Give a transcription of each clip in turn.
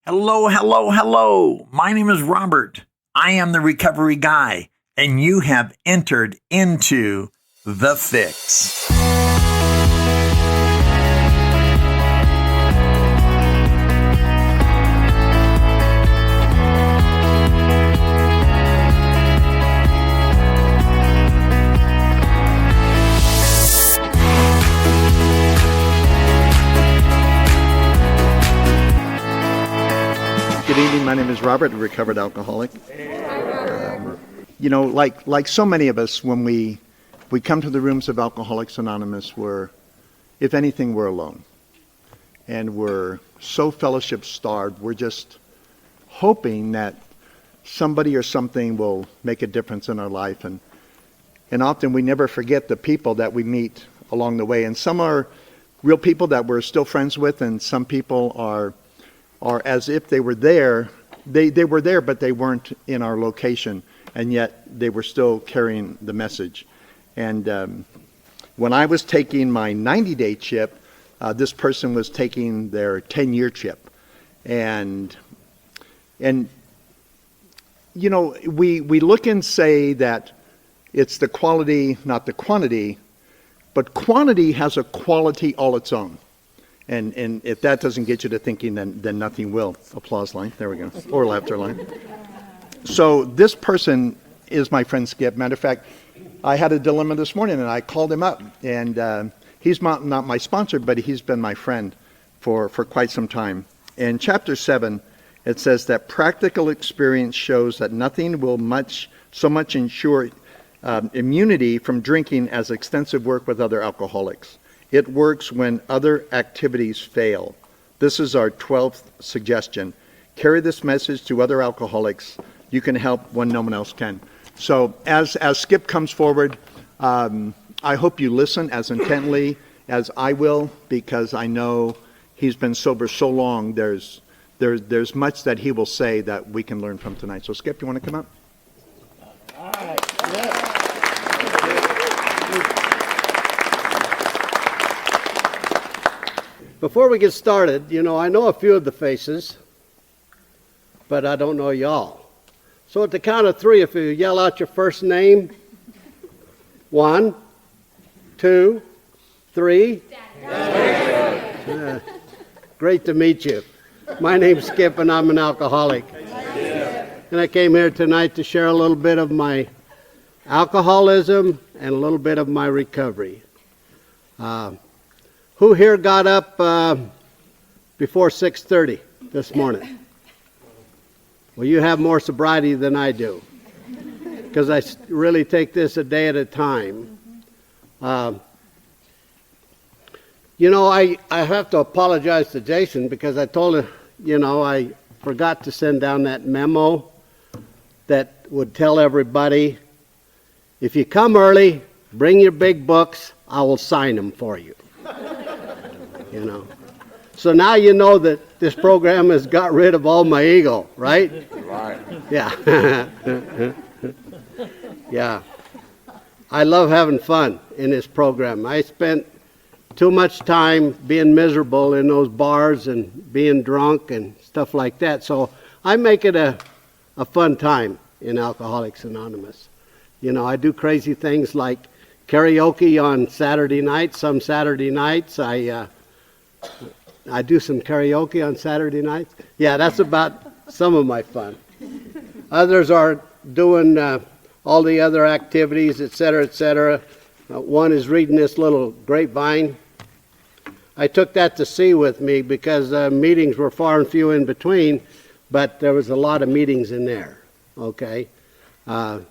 Hello, hello, hello. My name is Robert. I am the recovery guy, and you have entered into The Fix. Good evening. My name is Robert, a recovered alcoholic. Like so many of us, when we come to the rooms of Alcoholics Anonymous, if anything, we're alone. And we're so fellowship starved, we're just hoping that somebody or something will make a difference in our life. And often we never forget the people that we meet along the way. And some are real people that we're still friends with, and some people are as if they were there. They were there, but they weren't in our location, and yet they were still carrying the message. And when I was taking my 90-day chip, this person was taking their 10-year chip. And you know, we look and say that it's the quality, not the quantity, but quantity has a quality all its own. And if that doesn't get you to thinking, then nothing will. Applause line. There we go. Or laughter line. So this person is my friend Skip. Matter of fact, I had a dilemma this morning, and I called him up. And he's not my sponsor, but he's been my friend for quite some time. In chapter 7, it says that practical experience shows that nothing will so much ensure immunity from drinking as extensive work with other alcoholics. It works when other activities fail. This is our 12th suggestion. Carry this message to other alcoholics. You can help when no one else can. So as Skip comes forward, I hope you listen as intently as I will, because I know he's been sober so long. There's much that he will say that we can learn from tonight. So Skip, you want to come up? All right. Yeah. Before we get started, I know a few of the faces, but I don't know y'all. So at the count of 3, if you yell out your first name, 1, 2, 3. Great to meet you. My name's Skip, and I'm an alcoholic. And I came here tonight to share a little bit of my alcoholism and a little bit of my recovery. Who here got up before 6:30 this morning? Well, you have more sobriety than I do, because I really take this a day at a time. I have to apologize to Jason, because I told him, I forgot to send down that memo that would tell everybody, if you come early, bring your big books, I will sign them for you. So now you know that this program has got rid of all my ego, right? Right. Yeah. Yeah. I love having fun in this program. I spent too much time being miserable in those bars and being drunk and stuff like that. So I make it a fun time in Alcoholics Anonymous. I do crazy things like karaoke on Saturday nights. Some Saturday nights I do some karaoke on Saturday nights. Yeah, that's about some of my fun. Others are doing all the other activities, etc., etc. One is reading this little grapevine. I took that to sea with me, because meetings were far and few in between, but there was a lot of meetings in there. Okay, but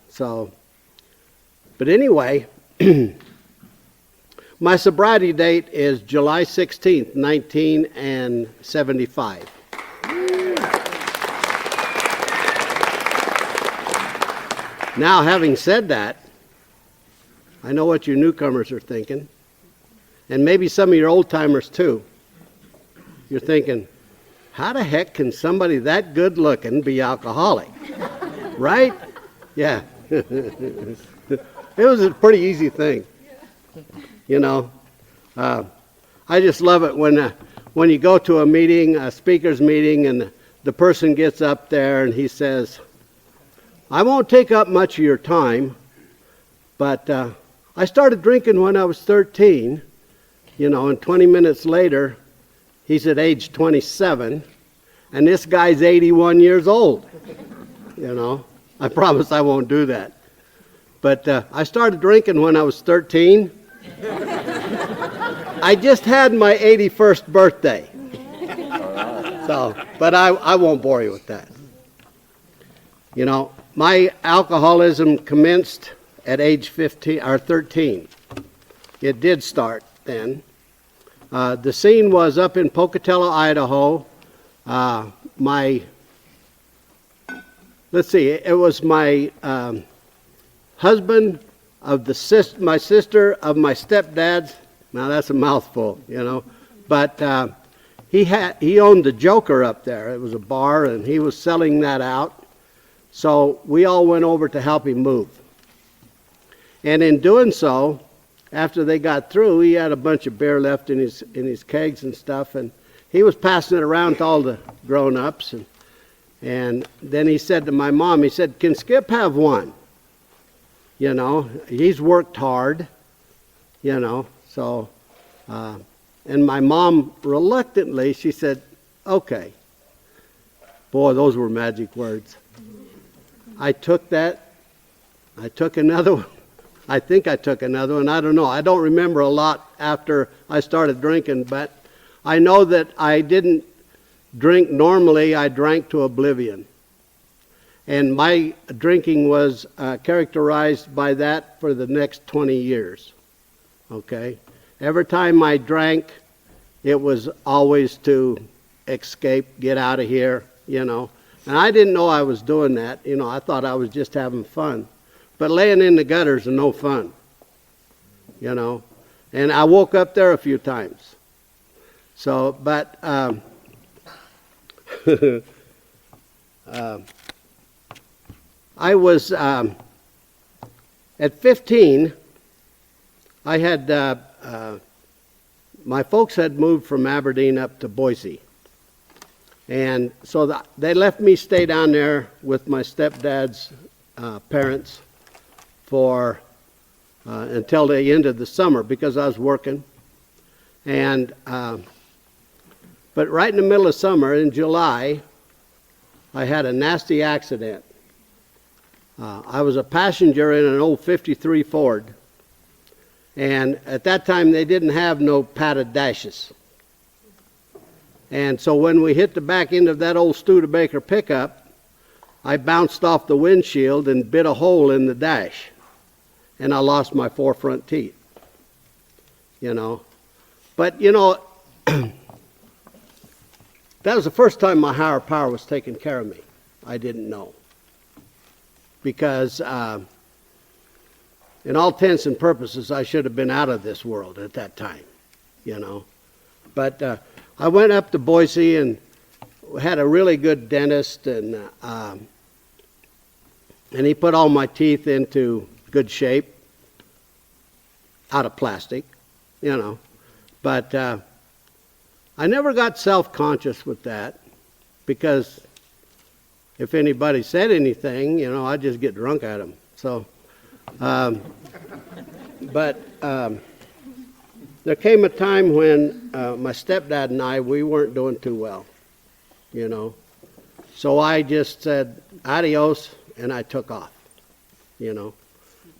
anyway. My sobriety date is July 16th, 1975. Now, having said that, I know what you newcomers are thinking, and maybe some of your old-timers too. You're thinking, how the heck can somebody that good-looking be alcoholic? Right? Yeah. It was a pretty easy thing. I just love it when you go to a meeting, a speaker's meeting, and the person gets up there and he says, I won't take up much of your time, but I started drinking when I was 13, and 20 minutes later, he's at age 27, and this guy's 81 years old. I promise I won't do that. But I started drinking when I was 13. I just had my 81st birthday. But I won't bore you with that. My alcoholism commenced at age 15 or 13. It did start then. The scene was up in Pocatello, Idaho. It was my husband of my sister of my stepdad's. Now that's a mouthful, but he owned the Joker up there. It was a bar, and he was selling that out. So we all went over to help him move. And in doing so, after they got through, he had a bunch of beer left in his kegs and stuff, and he was passing it around to all the grown-ups. And then he said to my mom, he said, "Can Skip have one? He's worked hard, So, and my mom reluctantly, she said, "Okay." Boy, those were magic words. I took that. I took another one. I think I took another one. I don't know. I don't remember a lot after I started drinking, but I know that I didn't drink normally. I drank to oblivion. And my drinking was characterized by that for the next 20 years. Okay? Every time I drank, it was always to escape, get out of here, And I didn't know I was doing that. I thought I was just having fun. But laying in the gutters is no fun, And I woke up there a few times. So, but I was, at 15, I had, my folks had moved from Aberdeen up to Boise. And so they left me stay down there with my stepdad's parents for until the end of the summer because I was working. And but right in the middle of summer, in July, I had a nasty accident. I was a passenger in an old 53 Ford. And at that time, they didn't have no padded dashes. And so when we hit the back end of that old Studebaker pickup, I bounced off the windshield and bit a hole in the dash. And I lost my 4 front teeth. But, that was the first time my higher power was taking care of me. I didn't know. Because in all intents and purposes, I should have been out of this world at that time, But I went up to Boise and had a really good dentist, and he put all my teeth into good shape, out of plastic, But I never got self-conscious with that, because if anybody said anything, I'd just get drunk at them. So, but there came a time when my stepdad and I, we weren't doing too well, So I just said, adios, and I took off,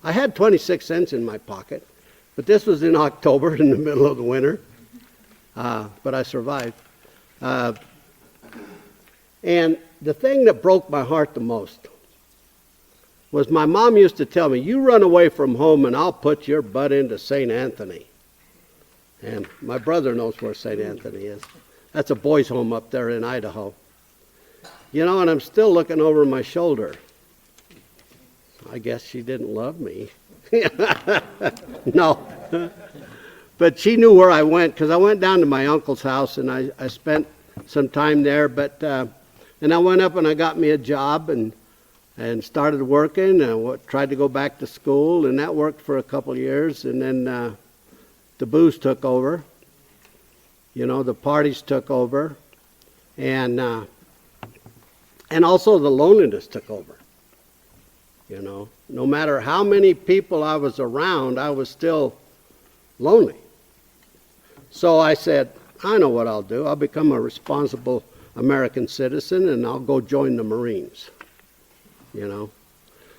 I had 26 cents in my pocket, but this was in October in the middle of the winter, but I survived. And the thing that broke my heart the most was my mom used to tell me, "You run away from home and I'll put your butt into St. Anthony." And my brother knows where St. Anthony is. That's a boys' home up there in Idaho. And I'm still looking over my shoulder. I guess she didn't love me. No. But she knew where I went, because I went down to my uncle's house and I spent some time there. But and I went up and I got me a job and started working. And tried to go back to school, and that worked for a couple of years. And then the booze took over. The parties took over, and And also the loneliness took over. You know, no matter how many people I was around, I was still lonely. So I said, I know what I'll do. I'll become a responsible American citizen and I'll go join the Marines. You know.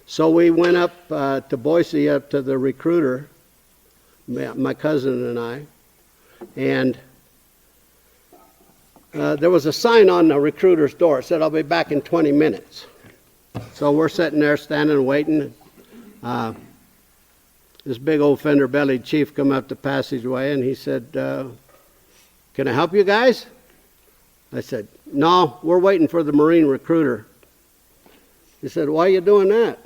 So we went up to Boise, up to the recruiter, my cousin and I, and there was a sign on the recruiter's door. It said, I'll be back in 20 minutes. So we're sitting there standing and waiting. This big old fender-bellied chief come up the passageway and he said, can I help you guys? I said, no, we're waiting for the Marine recruiter. He said, why are you doing that?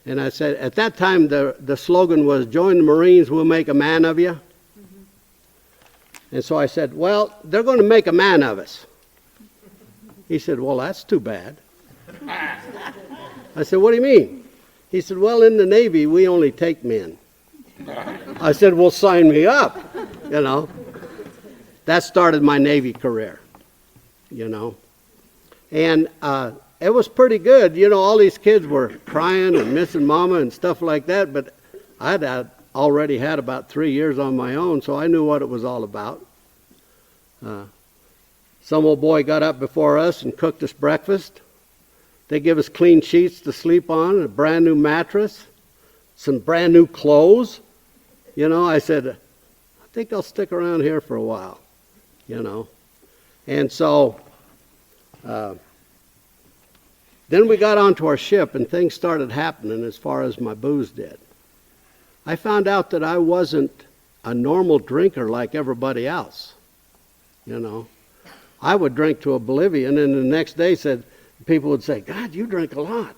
And I said, at that time the slogan was, join the Marines, we'll make a man of you. And so I said, well, they're going to make a man of us. He said, well, that's too bad. I said, what do you mean? He said, well, in the Navy, we only take men. I said, well, sign me up, you know. That started my Navy career, you know. And it was pretty good. You know, all these kids were crying and missing mama and stuff like that, but I'd already had about 3 years on my own, so I knew what it was all about. Some old boy got up before us and cooked us breakfast. They give us clean sheets to sleep on, a brand new mattress, some brand new clothes. You know, I said, I think I'll stick around here for a while, you know. And so then we got onto our ship and things started happening as far as my booze did. I found out that I wasn't a normal drinker like everybody else, you know. I would drink to oblivion and the next day people would say, God, you drink a lot.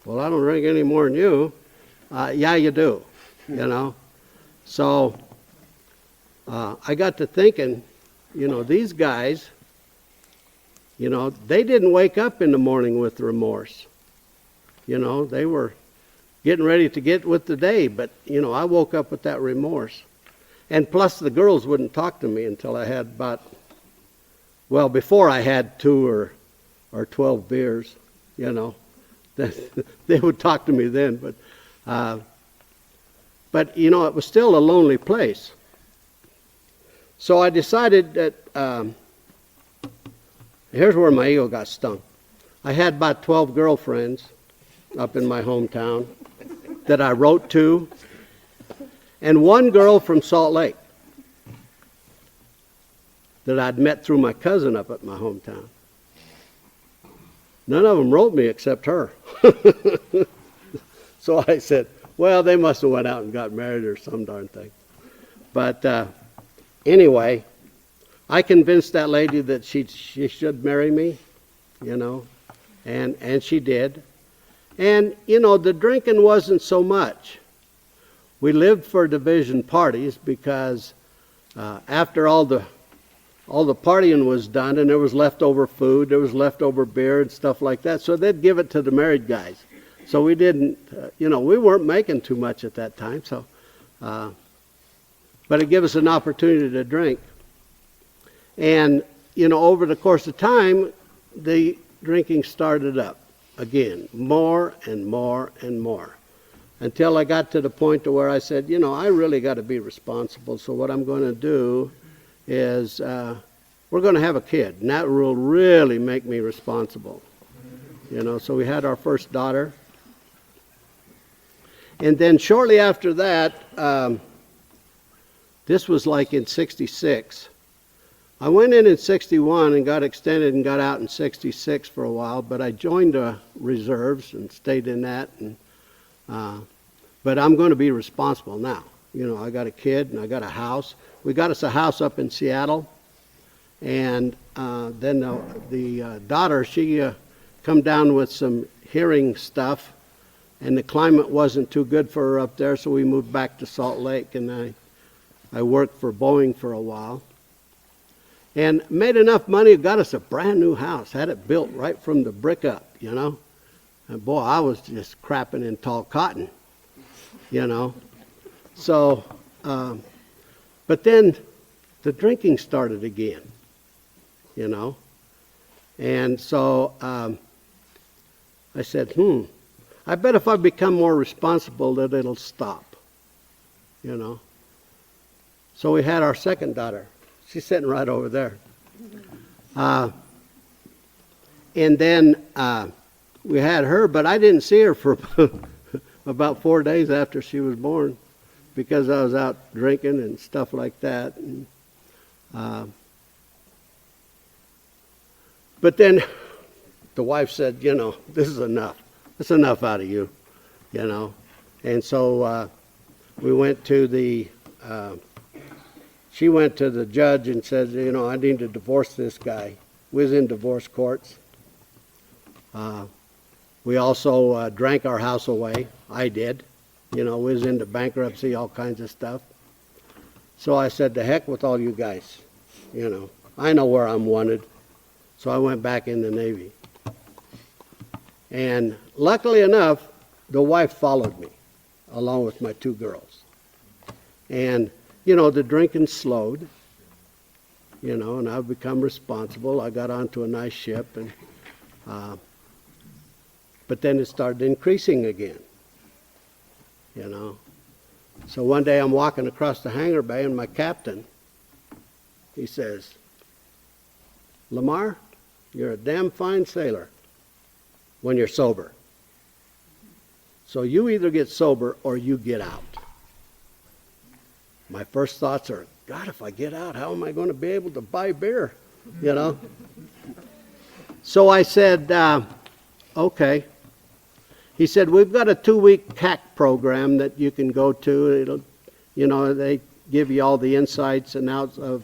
Well, I don't drink any more than you. Yeah, you do, you know. So I got to thinking, you know, these guys, you know, they didn't wake up in the morning with remorse. You know, they were getting ready to get with the day, but, you know, I woke up with that remorse. And plus the girls wouldn't talk to me until I had before I had 2 or 12 beers, you know. They would talk to me then, but you know, it was still a lonely place. So I decided that, here's where my ego got stung. I had about 12 girlfriends up in my hometown that I wrote to, and one girl from Salt Lake that I'd met through my cousin up at my hometown. None of them wrote me except her. So I said, well, they must have went out and got married or some darn thing. But anyway, I convinced that lady that she should marry me, you know, and she did. And, you know, the drinking wasn't so much. We lived for division parties because after all the partying was done and there was leftover food, there was leftover beer and stuff like that, so they'd give it to the married guys. So we didn't, you know, we weren't making too much at that time, so, but it gave us an opportunity to drink. And, you know, over the course of time, the drinking started up again, more and more and more, until I got to the point to where I said, you know, I really got to be responsible, so what I'm going to do is we're going to have a kid, and that will really make me responsible. You know, so we had our first daughter. And then shortly after that, this was like in 66. I went in 61 and got extended and got out in 66 for a while, but I joined the reserves and stayed in that. And but I'm going to be responsible now. You know, I got a kid and I got a house. We got us a house up in Seattle, and then the daughter, she come down with some hearing stuff, and the climate wasn't too good for her up there, so we moved back to Salt Lake, and I worked for Boeing for a while, and made enough money, got us a brand new house, had it built right from the brick up, you know, and boy, I was just crapping in tall cotton, you know, so. But then the drinking started again, you know. And so I said, I bet if I become more responsible that it'll stop, you know. So we had our second daughter. She's sitting right over there. And then we had her, but I didn't see her for about 4 days after she was born because I was out drinking and stuff like that. And, but then the wife said, you know, this is enough. That's enough out of you, you know. And so we went to the, she went to the judge and said, you know, I need to divorce this guy. We was in divorce courts. We also drank our house away. I did. You know, we was into bankruptcy, all kinds of stuff. So I said, to heck with all you guys. You know, I know where I'm wanted. So I went back in the Navy. And luckily enough, the wife followed me, along with my 2 girls. And, you know, the drinking slowed, you know, and I've become responsible. I got onto a nice ship, and but then it started increasing again, you know. So one day I'm walking across the hangar bay, and my captain, he says, Lamar, you're a damn fine sailor when you're sober. So you either get sober or you get out. My first thoughts are, God, if I get out, how am I going to be able to buy beer? You know? So I said, okay. He said, we've got a 2-week CAC program that you can go to. It'll, you know, they give you all the insights and outs of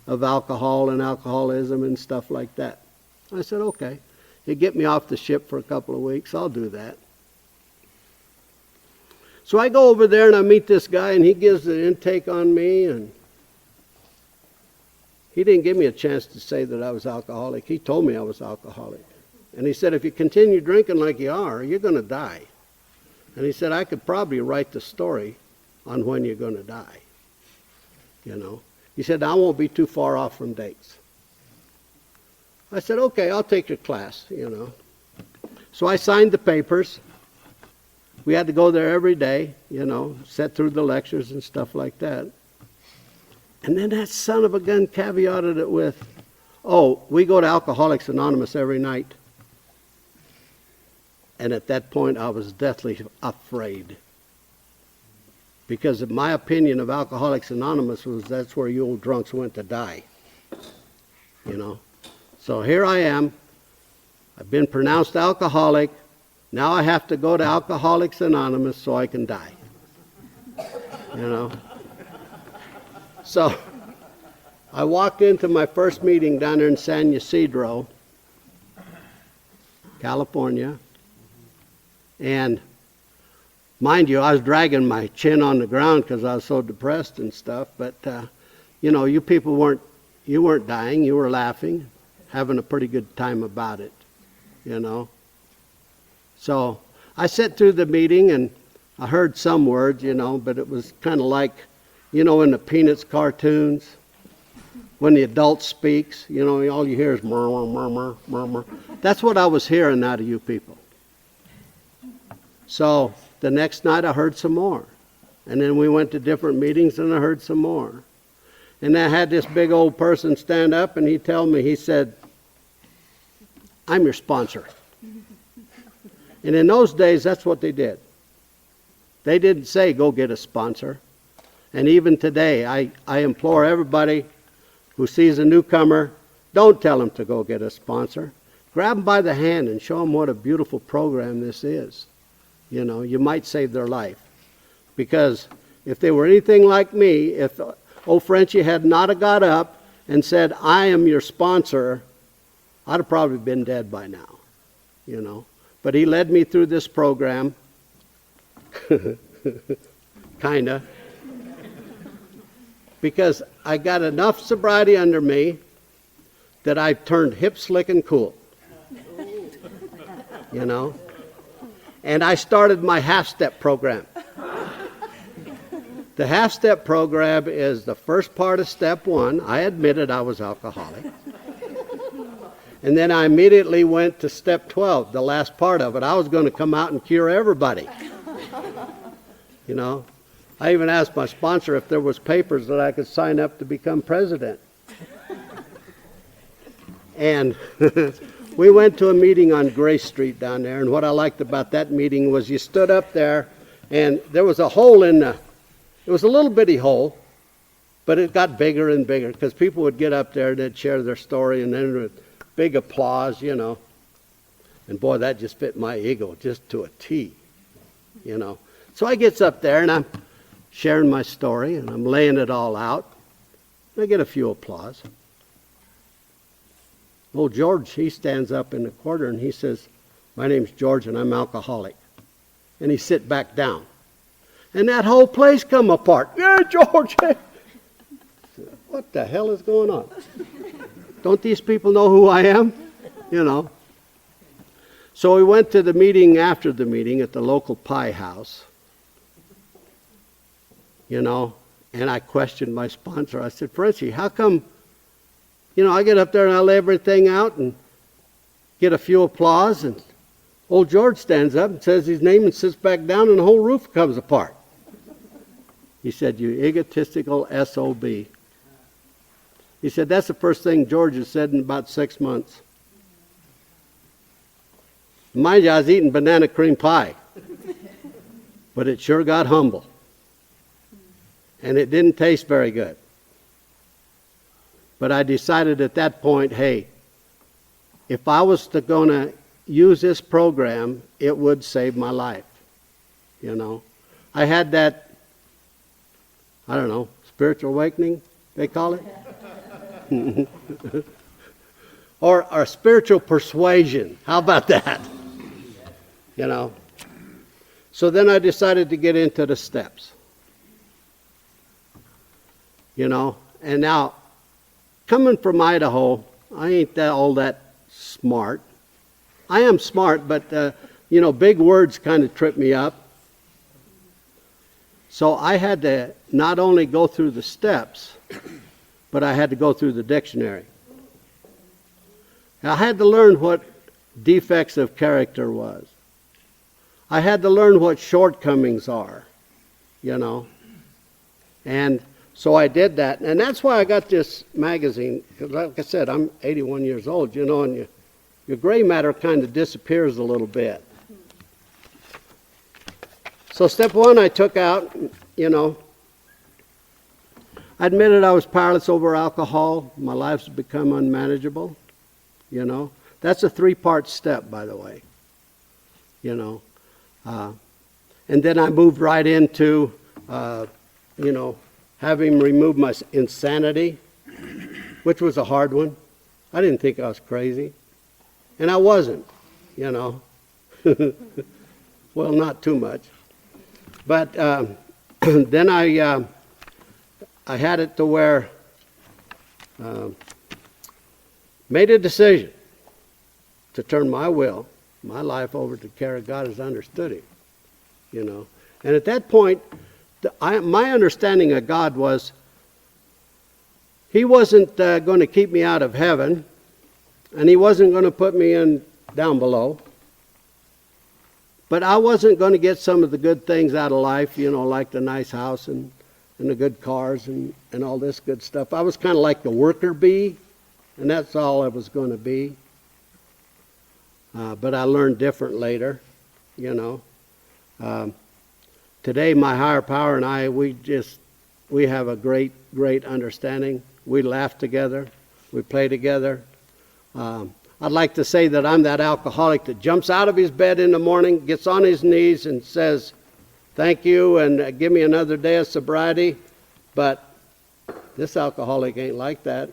alcohol and alcoholism and stuff like that. I said, okay. You get me off the ship for a couple of weeks, I'll do that. So I go over there and I meet this guy, and he gives the intake on me, and he didn't give me a chance to say that I was alcoholic. He told me I was alcoholic. And he said, if you continue drinking like you are, you're going to die. And he said, I could probably write the story on when you're going to die. You know. He said, I won't be too far off from dates. I said, okay, I'll take your class, you know. So I signed the papers. We had to go there every day, you know, sit through the lectures and stuff like that. And then that son of a gun caveated it with, oh, we go to Alcoholics Anonymous every night. And at that point, I was deathly afraid. Because my opinion of Alcoholics Anonymous was that's where you old drunks went to die. You know. So here I am. I've been pronounced alcoholic. Now I have to go to Alcoholics Anonymous so I can die. You know. So I walked into my first meeting down there in San Ysidro, California. And mind you, I was dragging my chin on the ground because I was so depressed and stuff. But, you know, you people weren't dying. You were laughing, having a pretty good time about it, you know. So I sat through the meeting and I heard some words, you know, but it was kind of like, you know, in the Peanuts cartoons, when the adult speaks, you know, all you hear is murmur, murmur, murmur. That's what I was hearing out of you people. So the next night I heard some more. And then we went to different meetings and I heard some more. And I had this big old person stand up and he told me, he said, I'm your sponsor. And in those days, that's what they did. They didn't say, go get a sponsor. And even today, I implore everybody who sees a newcomer, don't tell them to go get a sponsor. Grab them by the hand and show them what a beautiful program this is. You know, you might save their life. Because if they were anything like me, if old Frenchie had not have got up and said, I am your sponsor, I'd have probably been dead by now. You know. But he led me through this program. Kinda. Because I got enough sobriety under me that I turned hip, slick, and cool. You know? And I started my half-step program. The half-step program is the first part of step 1. I admitted I was alcoholic. And then I immediately went to step 12, the last part of it. I was going to come out and cure everybody. You know, I even asked my sponsor if there was papers that I could sign up to become president. And we went to a meeting on Grace Street down there, and what I liked about that meeting was you stood up there, and there was a hole in the, it was a little bitty hole, but it got bigger and bigger, because people would get up there and they'd share their story, and then with big applause, you know. And boy, that just fit my ego just to a T, you know. So I gets up there, and I'm sharing my story, and I'm laying it all out. I get a few applause. Old George, he stands up in the corner and he says, "My name's George and I'm alcoholic." And he sit back down. And that whole place come apart. "Yeah, George." What the hell is going on? Don't these people know who I am? You know. So we went to the meeting after the meeting at the local pie house. You know, and I questioned my sponsor. I said, "Frenchie, how come, you know, I get up there and I lay everything out and get a few applause, and old George stands up and says his name and sits back down and the whole roof comes apart?" He said, "You egotistical SOB." He said, "That's the first thing George has said in about 6 months." Mind you, I was eating banana cream pie. But it sure got humble. And it didn't taste very good. But I decided at that point, hey, if I was going to use this program, it would save my life. You know, I had that, I don't know, spiritual awakening, they call it? or spiritual persuasion. How about that? You know. So then I decided to get into the steps. You know, and now, coming from Idaho, I ain't all that smart. I am smart, but, you know, big words kind of trip me up. So I had to not only go through the steps, but I had to go through the dictionary. I had to learn what defects of character was. I had to learn what shortcomings are, you know. And so I did that, and that's why I got this magazine, because like I said, I'm 81 years old, you know, and your gray matter kind of disappears a little bit. So step one, I took out, you know, I admitted I was powerless over alcohol. My life's become unmanageable, you know. That's a 3-part step, by the way, you know. And then I moved right into, you know, having removed my insanity, which was a hard one. I didn't think I was crazy. And I wasn't, you know. Well, not too much. But then I had it to where made a decision to turn my will, my life over to care of God as I understood Him, you know. And at that point, my understanding of God was He wasn't going to keep me out of heaven, and He wasn't going to put me in down below. But I wasn't going to get some of the good things out of life, you know, like the nice house and the good cars and all this good stuff. I was kind of like the worker bee, and that's all I was going to be. But I learned different later, you know. Today, my higher power and I, we have a great, great understanding. We laugh together. We play together. I'd like to say that I'm that alcoholic that jumps out of his bed in the morning, gets on his knees and says, "Thank you, and give me another day of sobriety." But this alcoholic ain't like that.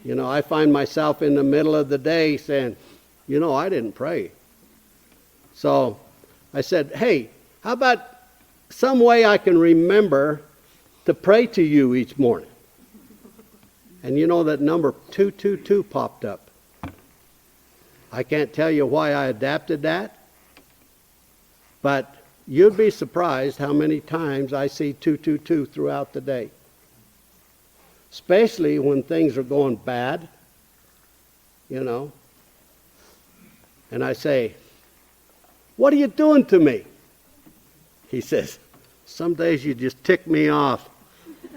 You know, I find myself in the middle of the day saying, you know, I didn't pray. So I said, hey, how about some way I can remember to pray to you each morning? And you know that number 222 popped up. I can't tell you why I adapted that, but you'd be surprised how many times I see 222 throughout the day. Especially when things are going bad, you know. And I say, "What are you doing to me?" He says, "Some days you just tick me off,"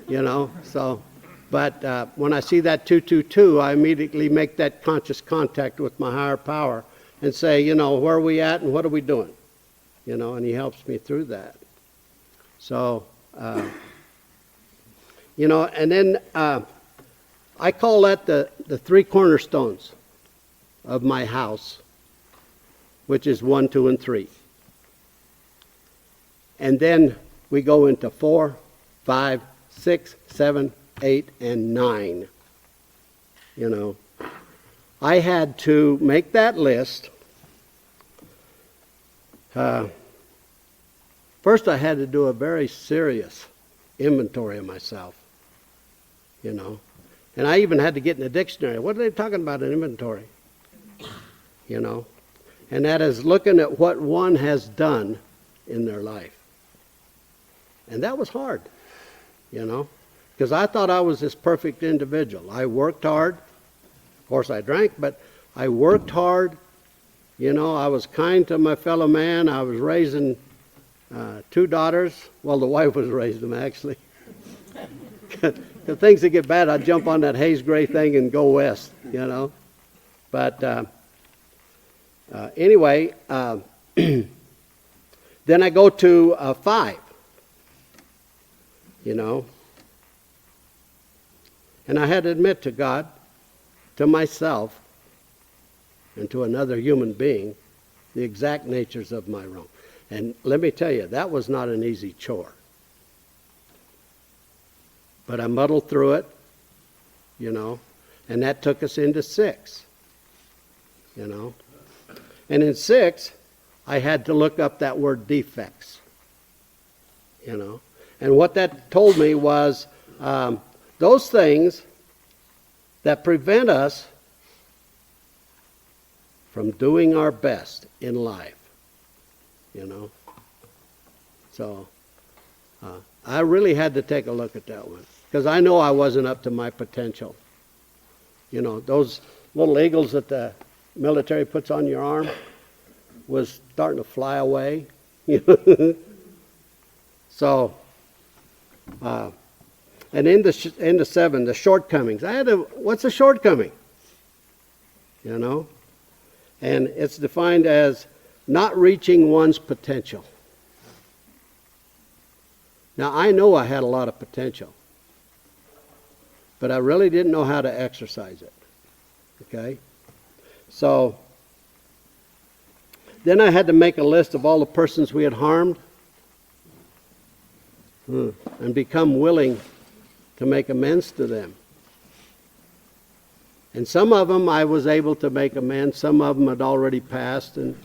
you know. So, but when I see that 222, I immediately make that conscious contact with my higher power and say, you know, where are we at and what are we doing? You know, and he helps me through that. So, you know, and then I call that the three cornerstones of my house, which is 1, 2, and 3. And then we go into 4, 5, 6, 7, 8, and 9. You know, I had to make that list. First, I had to do a very serious inventory of myself. You know, and I even had to get in the dictionary. What are they talking about in inventory? You know, and that is looking at what one has done in their life. And that was hard, you know, because I thought I was this perfect individual. I worked hard. Of course, I drank, but I worked hard. You know, I was kind to my fellow man. I was raising 2 daughters. Well, the wife was raising them, actually. The things that get bad, I'd jump on that haze gray thing and go west, you know. But anyway, then I go to 5, you know. And I had to admit to God, to myself, and to another human being, the exact natures of my wrong. And let me tell you, that was not an easy chore. But I muddled through it, you know, and that took us into 6, you know. And in 6, I had to look up that word defects, you know. And what that told me was those things that prevent us from doing our best in life, you know. So I really had to take a look at that one, because I know I wasn't up to my potential. You know, those little eagles that the military puts on your arm was starting to fly away. So, and in the 7, the shortcomings. What's a shortcoming? You know? And it's defined as not reaching one's potential. Now, I know I had a lot of potential, but I really didn't know how to exercise it. Okay? So, then I had to make a list of all the persons we had harmed and become willing to make amends to them. And some of them I was able to make amends. Some of them had already passed. And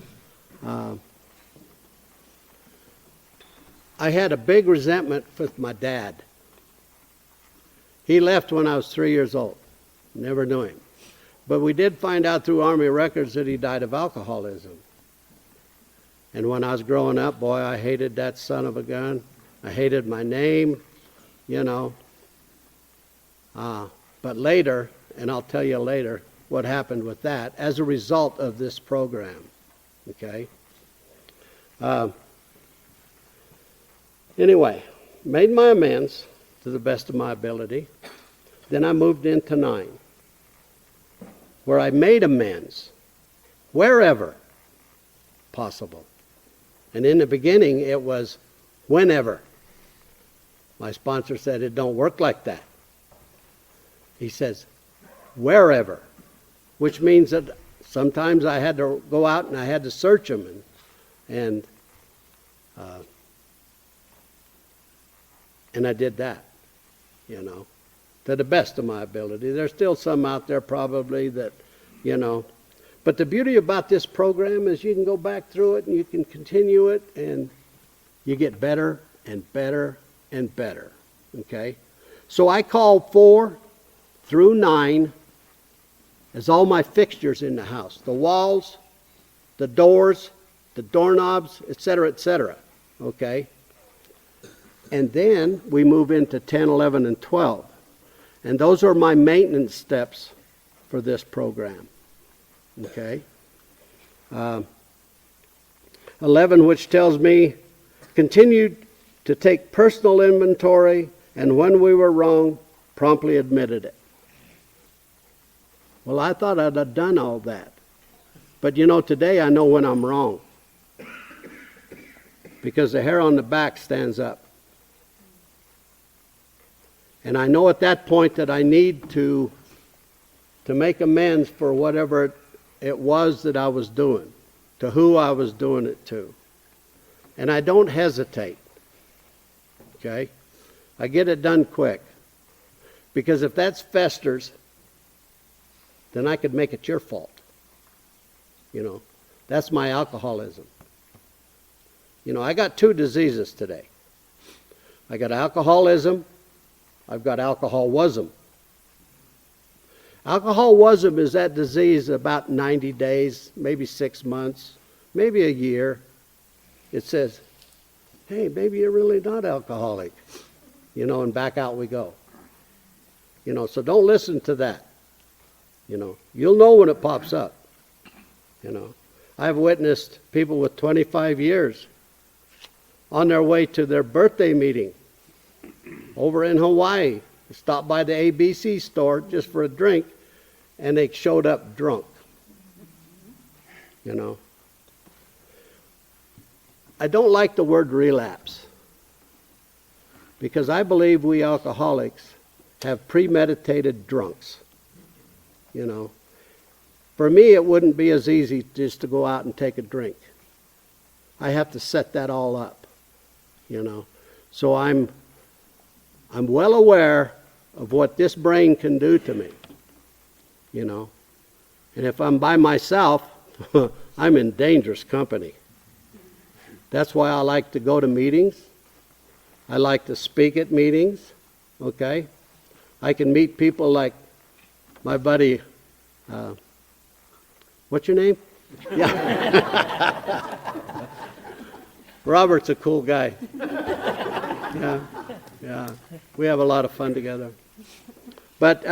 I had a big resentment with my dad. He left when I was 3 years old. Never knew him. But we did find out through Army records that he died of alcoholism. And when I was growing up, boy, I hated that son of a gun. I hated my name, you know. But later, and I'll tell you later what happened with that as a result of this program. Okay? Anyway, made my amends to the best of my ability. Then I moved into 9, where I made amends wherever possible. And in the beginning, it was whenever. My sponsor said, it don't work like that. He says, wherever, which means that sometimes I had to go out and I had to search them and I did that, you know, to the best of my ability. There's still some out there probably that, you know, but the beauty about this program is you can go back through it and you can continue it and you get better and better and better, okay? So I call 4 through 9 as all my fixtures in the house. The walls, the doors, the doorknobs, etc., okay? And then we move into 10, 11, and 12. And those are my maintenance steps for this program, Okay. 11, which tells me, continued to take personal inventory, and when we were wrong, promptly admitted it. Well, I thought I'd have done all that. But you know, today I know when I'm wrong. Because the hair on the back stands up. And I know at that point that I need to make amends for whatever it was that I was doing, to who I was doing it to. And I don't hesitate. Okay? I get it done quick. Because if that festers, then I could make it your fault. You know, that's my alcoholism. You know, I got 2 diseases today. I got alcoholism, I've got alcoholism. Alcoholism is that disease about 90 days, maybe 6 months, maybe a year. It says, hey, maybe you're really not alcoholic. You know, and back out we go. You know, so don't listen to that. You know, you'll know when it pops up. You know, I've witnessed people with 25 years on their way to their birthday meeting over in Hawaii. They stopped by the ABC store just for a drink, and they showed up drunk. You know, I don't like the word relapse because I believe we alcoholics have premeditated drunks. You know, for me it wouldn't be as easy just to go out and take a drink. I have to set that all up, you know. So I'm well aware of what this brain can do to me, you know. And if I'm by myself, I'm in dangerous company. That's why I like to go to meetings. I like to speak at meetings, okay? I can meet people like my buddy, what's your name? Yeah. Robert's a cool guy. Yeah. We have a lot of fun together. But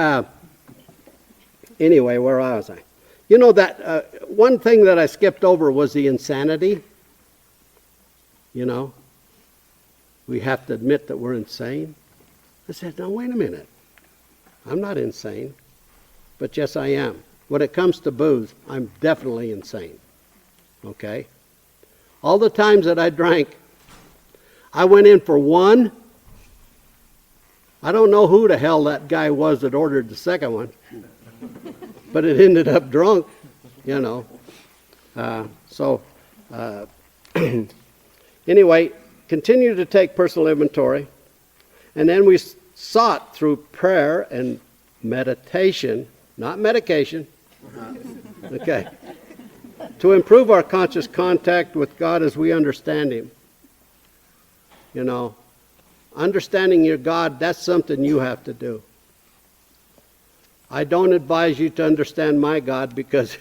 anyway, where was I? You know that one thing that I skipped over was the insanity. You know, we have to admit that we're insane. I said, no, wait a minute. I'm not insane. But yes, I am. When it comes to booze, I'm definitely insane. Okay? All the times that I drank, I went in for one. I don't know who the hell that guy was that ordered the second one. But it ended up drunk, you know. Anyway, continue to take personal inventory. And then we sought through prayer and meditation, not medication, okay, to improve our conscious contact with God as we understand Him. You know, understanding your God, that's something you have to do. I don't advise you to understand my God because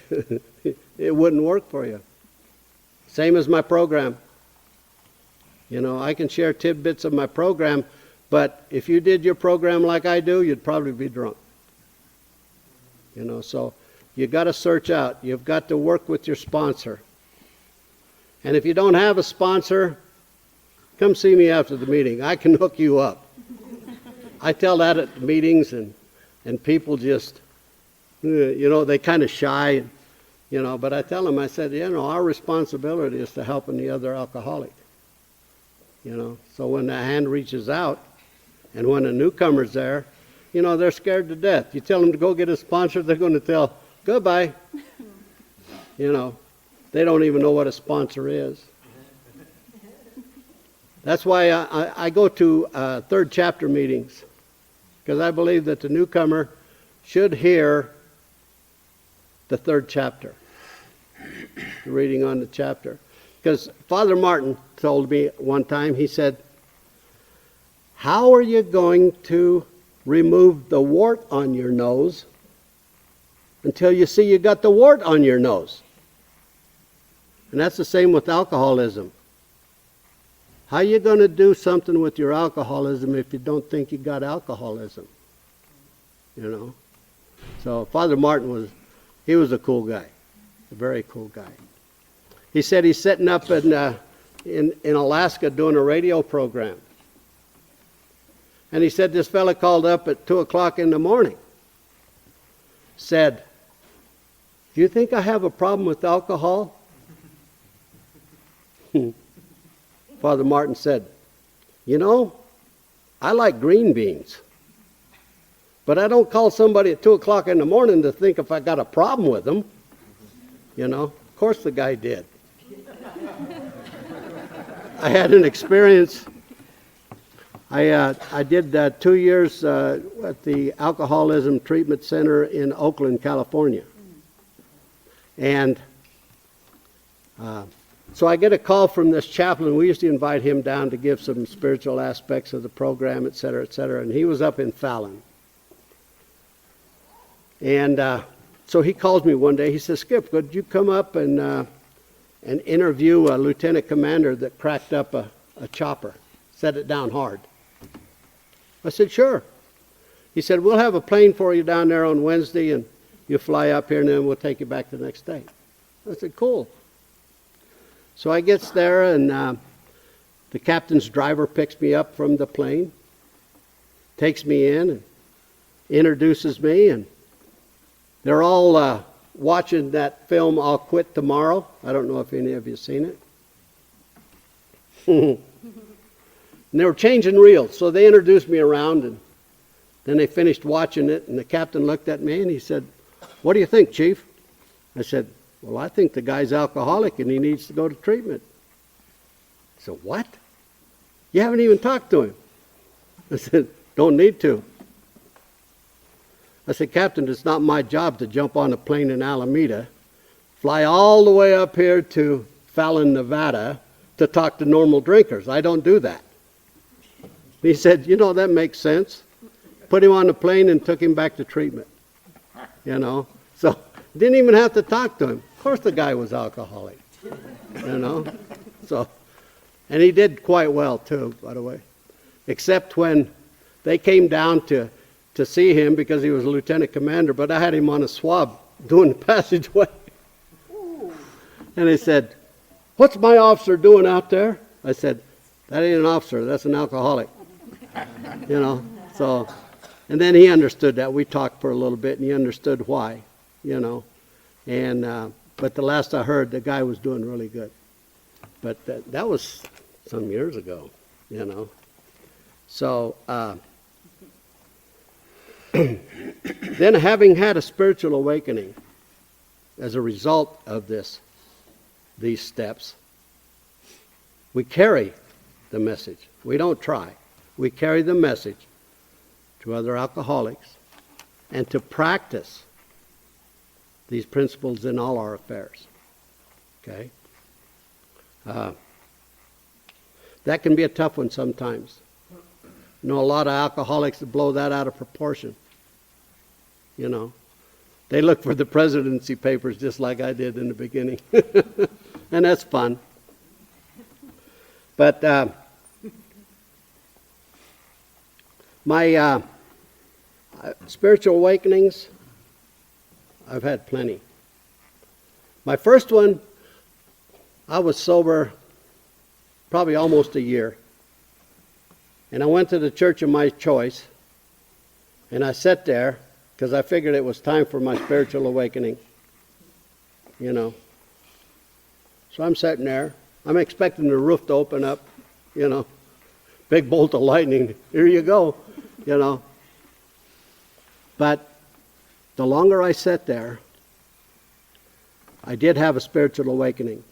it wouldn't work for you. Same as my program. You know, I can share tidbits of my program, but if you did your program like I do, you'd probably be drunk. You know, so you've got to search out. You've got to work with your sponsor. And if you don't have a sponsor, come see me after the meeting. I can hook you up. I tell that at meetings, and people just, you know, they kind of shy, you know, but I tell them, I said, you know, our responsibility is to helping the other alcoholic. You know, so when the hand reaches out, and when a newcomer's there, you know, they're scared to death. You tell them to go get a sponsor, they're going to tell, goodbye. You know, they don't even know what a sponsor is. That's why I go to third chapter meetings, because I believe that the newcomer should hear the third chapter, the reading on the chapter. Because Father Martin told me one time, he said, how are you going to remove the wart on your nose until you see you got the wart on your nose? And that's the same with alcoholism. How are you going to do something with your alcoholism if you don't think you got alcoholism? You know? So Father Martin he was a cool guy. A very cool guy. He said he's sitting up in Alaska doing a radio program. And he said this fella called up at 2 o'clock in the morning. Said, "Do you think I have a problem with alcohol?" Father Martin said, "You know, I like green beans. But I don't call somebody at 2 o'clock in the morning to think if I got a problem with them." You know, of course the guy did. I had an experience. I did 2 years at the Alcoholism Treatment Center in Oakland, California. And so I get a call from this chaplain. We used to invite him down to give some spiritual aspects of the program, et cetera, et cetera. And he was up in Fallon. And so he calls me one day. He says, "Skip, could you come up and interview a lieutenant commander that cracked up a chopper, set it down hard?" I said, "Sure." He said, "We'll have a plane for you down there on Wednesday, and you fly up here, and then we'll take you back the next day." I said, "Cool." So I gets there, and the captain's driver picks me up from the plane, takes me in, and introduces me, and they're all watching that film, "I'll Quit Tomorrow." I don't know if any of you have seen it. And they were changing reels, so they introduced me around, and then they finished watching it, and the captain looked at me, and he said, "What do you think, Chief?" I said, "Well, I think the guy's alcoholic, and he needs to go to treatment." He said, "What? You haven't even talked to him?" I said, "Don't need to." I said, "Captain, it's not my job to jump on a plane in Alameda, fly all the way up here to Fallon, Nevada, to talk to normal drinkers. I don't do that." He said, "You know, that makes sense." Put him on the plane and took him back to treatment. You know, so didn't even have to talk to him. Of course the guy was alcoholic. You know, so, and he did quite well too, by the way. Except when they came down to see him because he was a lieutenant commander, but I had him on a swab doing the passageway. And they said, "What's my officer doing out there?" I said, "That ain't an officer, that's an alcoholic." You know, so, and then he understood that. We talked for a little bit, and he understood why, you know. And, but the last I heard, the guy was doing really good. But that was some years ago, you know. So, then having had a spiritual awakening as a result of these steps, we carry the message. We don't try. We carry the message to other alcoholics and to practice these principles in all our affairs. Okay? That can be a tough one sometimes. You know, a lot of alcoholics blow that out of proportion. You know, they look for the presidency papers just like I did in the beginning. And that's fun. But my spiritual awakenings, I've had plenty. My first one, I was sober probably almost a year. And I went to the church of my choice, and I sat there because I figured it was time for my spiritual awakening, you know. So I'm sitting there. I'm expecting the roof to open up, you know. Big bolt of lightning. Here you go, you know. But the longer I sat there, I did have a spiritual awakening.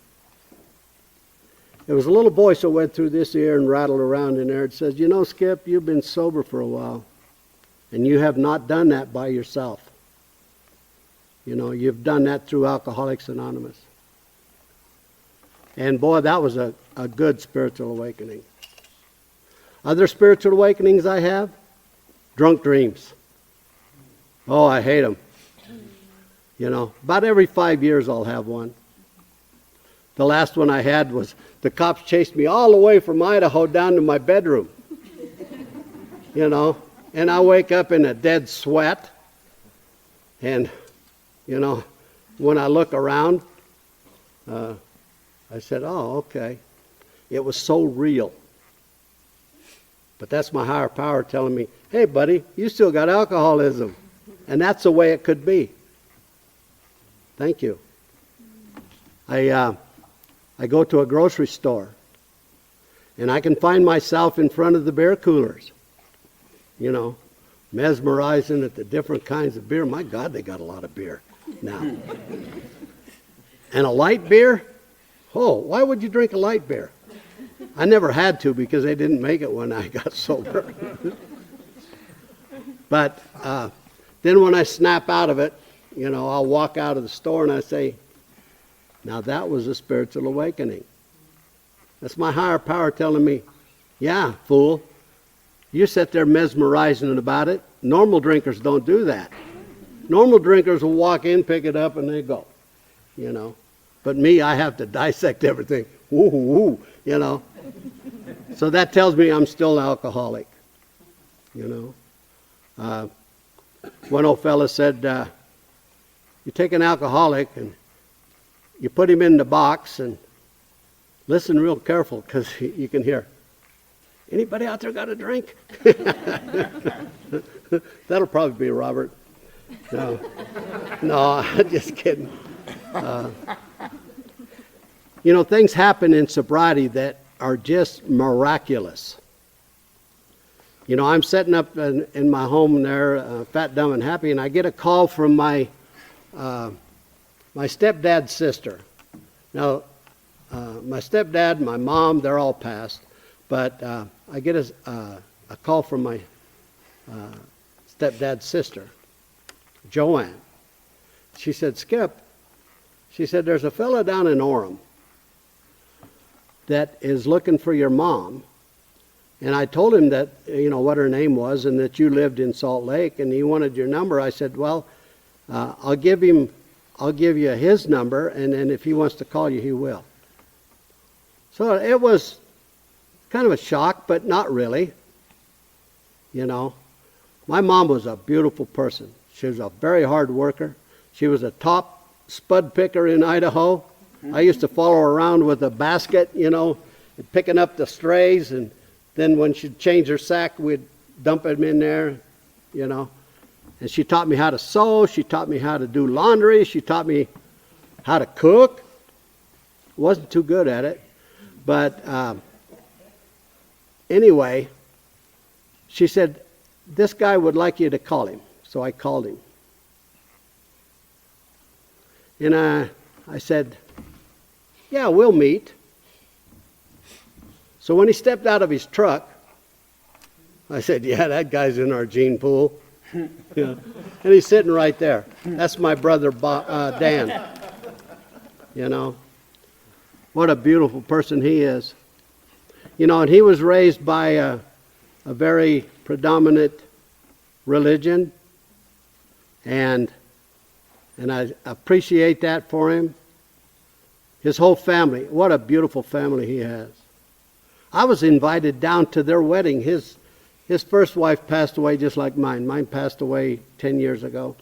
There was a little voice that went through this ear and rattled around in there. It says, "You know, Skip, you've been sober for a while, and you have not done that by yourself. You know, you've done that through Alcoholics Anonymous." And boy, that was a good spiritual awakening. Other spiritual awakenings I have, drunk dreams. Oh, I hate them. You know, about every 5 years I'll have one. The last one I had was the cops chased me all the way from Idaho down to my bedroom. You know, and I wake up in a dead sweat. And, you know, when I look around, I said, oh, okay. It was so real. But that's my higher power telling me, hey, buddy, you still got alcoholism. And that's the way it could be. Thank you. I go to a grocery store, and I can find myself in front of the beer coolers, you know, mesmerizing at the different kinds of beer. My God, they got a lot of beer now. And a light beer? Oh, why would you drink a light beer? I never had to because they didn't make it when I got sober. But then when I snap out of it, you know, I'll walk out of the store and I say, now that was a spiritual awakening. That's my higher power telling me, yeah, fool, you sit there mesmerizing about it. Normal drinkers don't do that. Normal drinkers will walk in, pick it up, and they go, you know. But me, I have to dissect everything. Woo, woo, you know. So that tells me I'm still an alcoholic, you know. One old fella said, you take an alcoholic and you put him in the box and listen real careful because you can hear, anybody out there got a drink? That'll probably be Robert. No, I'm just kidding. You know, things happen in sobriety that are just miraculous. You know, I'm setting up in my home there, fat, dumb, and happy, and I get a call from my stepdad's sister. Now, my stepdad, my mom, they're all passed, but I get a call from my stepdad's sister, Joanne. She said, Skip, she said, there's a fella down in Orem that is looking for your mom. And I told him that, you know, what her name was and that you lived in Salt Lake and he wanted your number. I said, well, I'll give you his number, and then if he wants to call you, he will. So it was kind of a shock, but not really. You know, my mom was a beautiful person. She was a very hard worker. She was a top spud picker in Idaho. I used to follow her around with a basket, you know, picking up the strays, and then when she'd change her sack, we'd dump them in there, you know. And she taught me how to sew. She taught me how to do laundry. She taught me how to cook. Wasn't too good at it. But anyway, she said, this guy would like you to call him. So I called him. And I said, yeah, we'll meet. So when he stepped out of his truck, I said, yeah, that guy's in our gene pool. Yeah. And he's sitting right there. That's my brother, Dan. You know, what a beautiful person he is. You know, and he was raised by a very predominant religion, and I appreciate that for him. His whole family, what a beautiful family he has. I was invited down to their wedding. His first wife passed away just like mine. Mine passed away 10 years ago.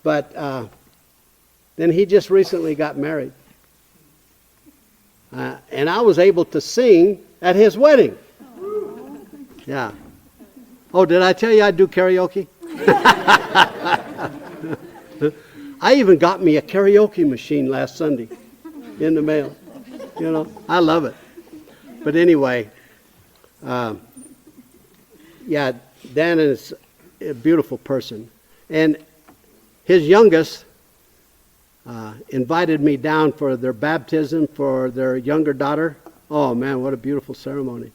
But then he just recently got married. And I was able to sing at his wedding. Yeah. Oh, did I tell you I do karaoke? I even got me a karaoke machine last Sunday in the mail. You know, I love it. But anyway, yeah, Dan is a beautiful person. And his youngest invited me down for their baptism for their younger daughter. Oh, man, what a beautiful ceremony.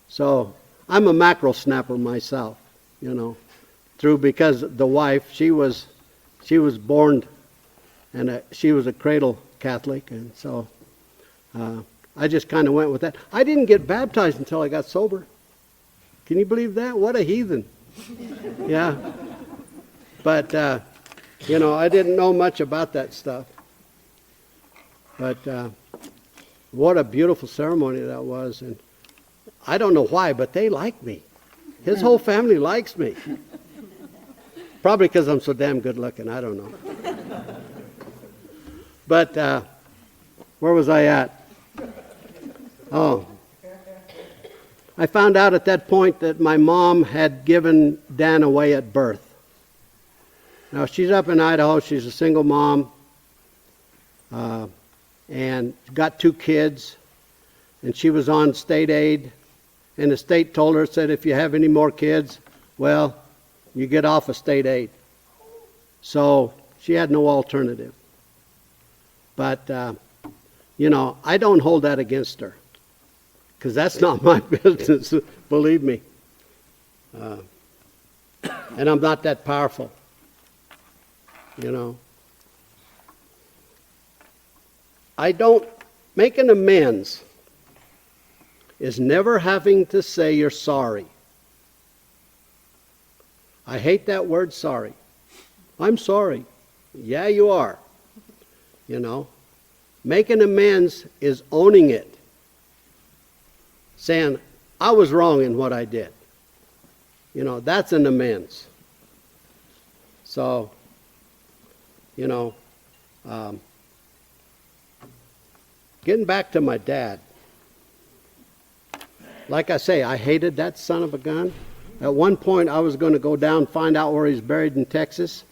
So I'm a mackerel snapper myself, you know, because the wife, she was born, and she was a cradle Catholic, and so I just kind of went with that. I didn't get baptized until I got sober. Can you believe that? What a heathen. Yeah. But, you know, I didn't know much about that stuff. But what a beautiful ceremony that was. And I don't know why, but they like me. His whole family likes me. Probably because I'm so damn good looking. I don't know. But where was I at? Oh. I found out at that point that my mom had given Dan away at birth. Now, she's up in Idaho. She's a single mom and got 2 kids. And she was on state aid. And the state told her, said, if you have any more kids, well, you get off of state aid. So she had no alternative. But, I don't hold that against her. Because that's not my business, believe me. And I'm not that powerful. I don't make an amends is never having to say you're sorry. I hate that word sorry. I'm sorry. Yeah, you are. Making amends is owning it. Saying, I was wrong in what I did. That's an amends. So, getting back to my dad. Like I say, I hated that son of a gun. At one point, I was going to go down and find out where he's buried in Texas.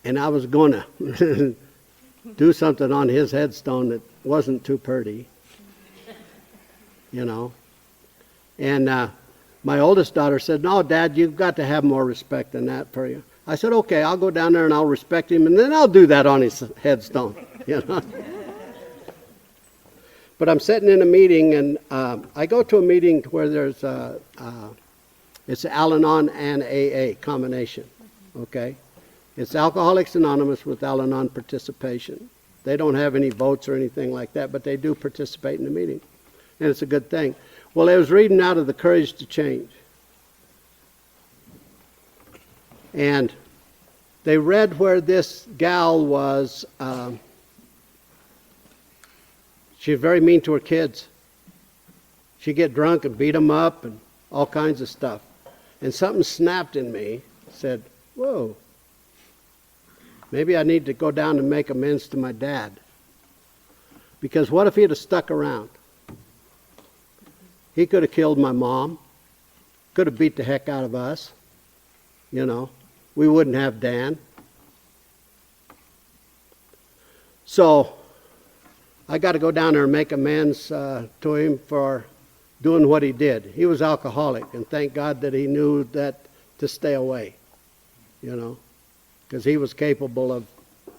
And I was going to do something on his headstone that wasn't too pretty. And my oldest daughter said, no, Dad, you've got to have more respect than that for you. I said, okay, I'll go down there and I'll respect him, and then I'll do that on his headstone. But I'm sitting in a meeting, and I go to a meeting where there's it's Al-Anon and AA combination, okay? It's Alcoholics Anonymous with Al-Anon participation. They don't have any votes or anything like that, but they do participate in the meeting. And it's a good thing. Well, I was reading out of the Courage to Change. And they read where this gal was, she was very mean to her kids. She'd get drunk and beat them up and all kinds of stuff. And something snapped in me, said, whoa, maybe I need to go down and make amends to my dad. Because what if he'd have stuck around? He could have killed my mom, could have beat the heck out of us. We wouldn't have Dan. So I got to go down there and make amends to him for doing what he did. He was alcoholic, and thank God that he knew that to stay away, because he was capable of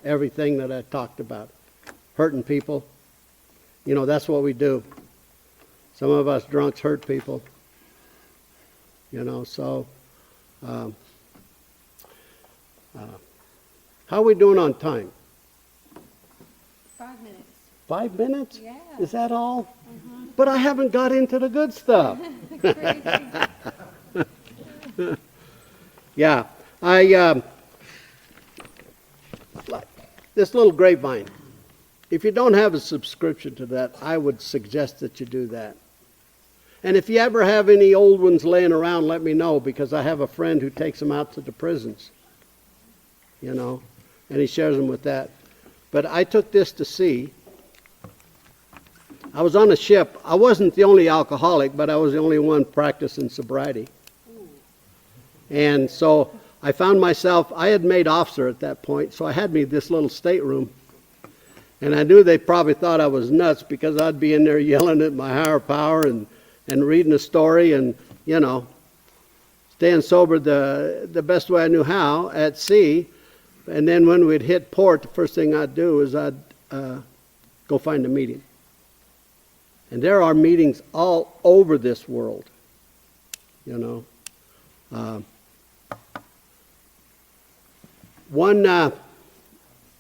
everything that I talked about. Hurting people. That's what we do. Some of us drunks hurt people. So how are we doing on time? 5 minutes. 5 minutes? Yeah. Is that all? Mm-hmm. But I haven't got into the good stuff. Yeah. This little grapevine. If you don't have a subscription to that, I would suggest that you do that. And if you ever have any old ones laying around, let me know, because I have a friend who takes them out to the prisons. And he shares them with that. But I took this to sea. I was on a ship. I wasn't the only alcoholic, but I was the only one practicing sobriety. And so I found myself, I had made officer at that point, so I had me this little stateroom. And I knew they probably thought I was nuts, because I'd be in there yelling at my higher power and reading a story and, staying sober the best way I knew how at sea. And then when we'd hit port, the first thing I'd do is I'd go find a meeting. And there are meetings all over this world,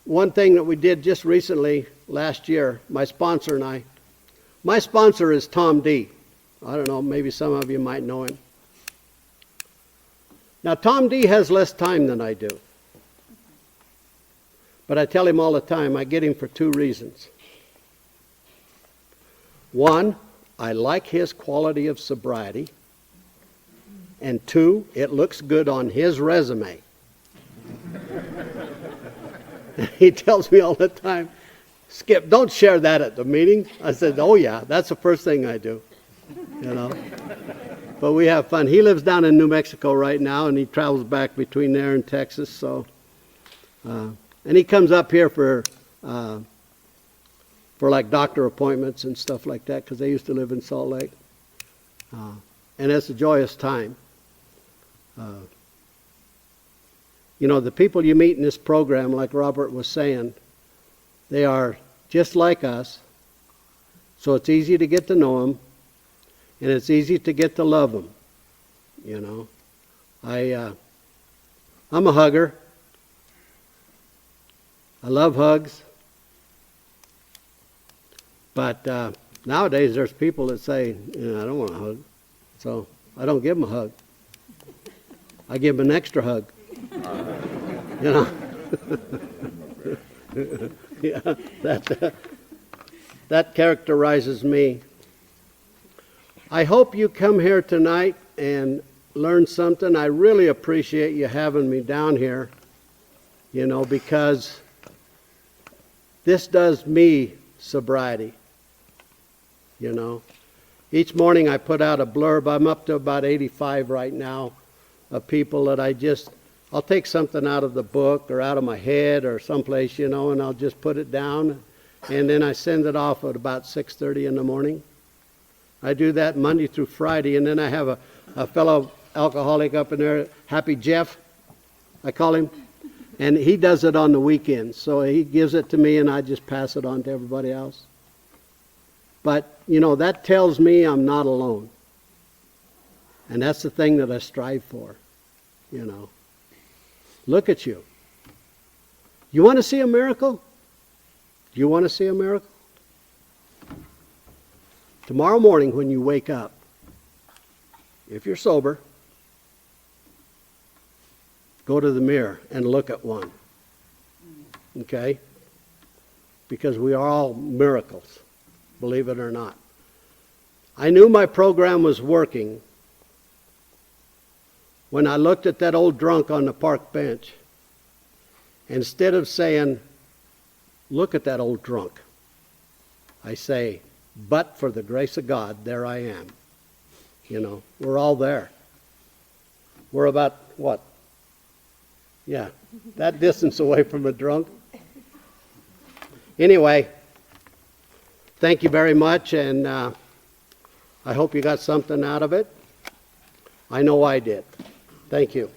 One thing that we did just recently, last year, my sponsor and I, my sponsor is Tom D. I don't know, maybe some of you might know him. Now, Tom D has less time than I do. But I tell him all the time, I get him for 2 reasons. One, I like his quality of sobriety. And 2, it looks good on his resume. He tells me all the time, Skip, don't share that at the meeting. I said, oh yeah, that's the first thing I do, you know. But we have fun. He lives down in New Mexico right now, and he travels back between there and Texas. So, and he comes up here for like doctor appointments and stuff like that, because they used to live in Salt Lake. And it's a joyous time. You know, the people you meet in this program, like Robert was saying, they are just like us. So it's easy to get to know them, and it's easy to get to love them. You know, I'm a hugger. I love hugs. But nowadays there's people that say, I don't want a hug. So I don't give them a hug. I give them an extra hug. You know? Yeah, that characterizes me. I hope you come here tonight and learn something. I really appreciate you having me down here, you know, because this does me sobriety, you know. Each morning I put out a blurb. I'm up to about 85 right now of people that I'll take something out of the book or out of my head or someplace, you know, and I'll just put it down, and then I send it off at about 6:30 in the morning. I do that Monday through Friday, and then I have a fellow alcoholic up in there, Happy Jeff, I call him, and he does it on the weekends. So he gives it to me, and I just pass it on to everybody else. But, you know, that tells me I'm not alone. And that's the thing that I strive for, you know. Look at you. You want to see a miracle? Do you want to see a miracle? Tomorrow morning when you wake up, if you're sober, go to the mirror and look at one. Okay? Because we are all miracles, believe it or not. I knew my program was working when I looked at that old drunk on the park bench. Instead of saying, look at that old drunk, I say, but for the grace of God, there I am. You know, we're all there. We're about, what? Yeah, that distance away from a drunk. Anyway, thank you very much, and I hope you got something out of it. I know I did. Thank you.